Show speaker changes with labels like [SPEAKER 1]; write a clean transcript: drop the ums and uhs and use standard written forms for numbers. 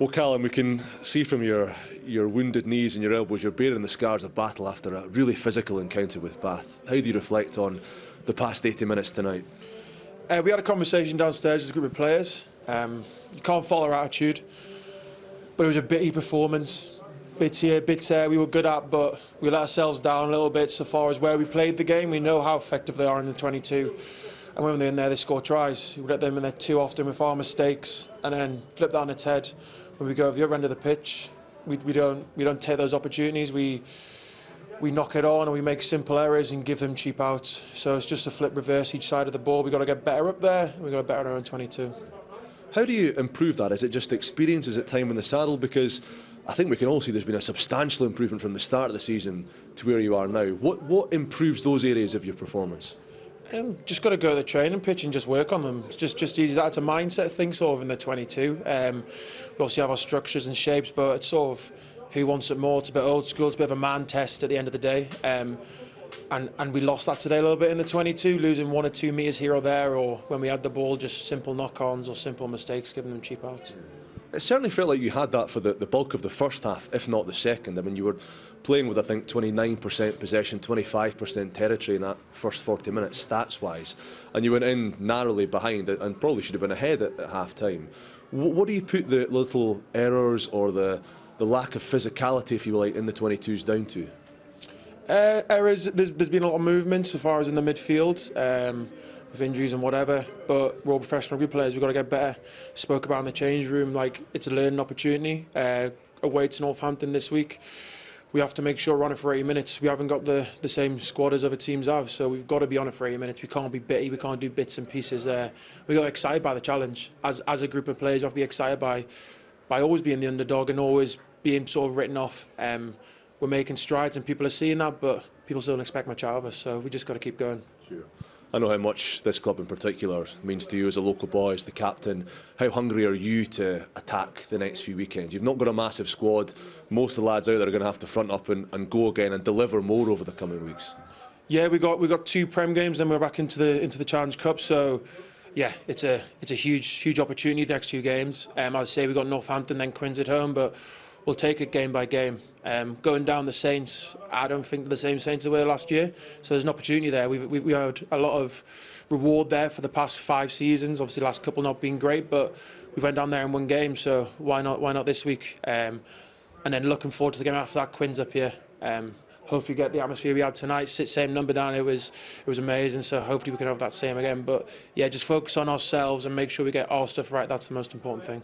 [SPEAKER 1] Well, Callum, we can see from your wounded knees and your elbows, you're bearing the scars of battle after a really physical encounter with Bath. How do you reflect on the past 80 minutes tonight?
[SPEAKER 2] We had a conversation downstairs as a group of players. You can't fault our attitude, but it was a bitty performance. Bits here, bits there we were good at, but we let ourselves down a little bit so far as where we played the game. We know how effective they are in the 22. And when they're in there, they score tries. We let them in there too often with our mistakes, and then flip that on its head. When we go over the other end of the pitch, we don't take those opportunities. We knock it on and we make simple errors and give them cheap outs. So it's just a flip reverse each side of the ball. We've got to get better up there, and we've got to get better in our own 22.
[SPEAKER 1] How do you improve that? Is it just experience? Is it time in the saddle? Because I think we can all see there's been a substantial improvement from the start of the season to where you are now. What improves those areas of your performance?
[SPEAKER 2] Just got to go to the training pitch and just work on them. It's just easy. That's a mindset thing, sort of, in the 22. We obviously have our structures and shapes, but it's sort of who wants it more. It's a bit old school. It's a bit of a man test at the end of the day. And we lost that today a little bit in the 22, losing 1 or 2 metres here or there, or when we had the ball, just simple knock-ons or simple mistakes, giving them cheap outs.
[SPEAKER 1] It certainly felt like you had that for the bulk of the first half, if not the second. I mean, you were playing with, I think, 29% possession, 25% territory in that first 40 minutes, stats-wise. And you went in narrowly behind it and probably should have been ahead at half-time. What do you put the little errors or the lack of physicality, if you like, in the 22s down to?
[SPEAKER 2] Errors, there's been a lot of movement so far as in the midfield. With injuries and whatever, but we're all professional rugby players. We've got to get better. Spoke about in the change room, like, it's a learning opportunity. Away to Northampton this week, we have to make sure we're on it for 80 minutes. We haven't got the same squad as other teams have, so we've got to be on it for 80 minutes. We can't be bitty, we can't do bits and pieces there. We got excited by the challenge. As a group of players, you have to be excited by always being the underdog and always being sort of written off. We're making strides and people are seeing that, but people still don't expect much out of us, so we just got to keep going.
[SPEAKER 1] Sure. I know how much this club in particular means to you as a local boy, as the captain. How hungry are you to attack the next few weekends? You've not got a massive squad. Most of the lads out there are going to have to front up and go again and deliver more over the coming weeks.
[SPEAKER 2] Yeah, we got 2 Prem games, then we're back into the Challenge Cup. So yeah, it's a huge opportunity the next 2 games. I'd say we got Northampton, then Quins at home, but we'll take it game by game. Going down the Saints, I don't think the same Saints that were last year. So there's an opportunity there. We had a lot of reward there for the past 5 seasons. Obviously, the last couple not being great, but we went down there and won games. So why not this week? And then looking forward to the game after that, Quins up here. Hopefully get the atmosphere we had tonight. Same number down. It was amazing. So hopefully we can have that same again. But yeah, just focus on ourselves and make sure we get our stuff right. That's the most important thing.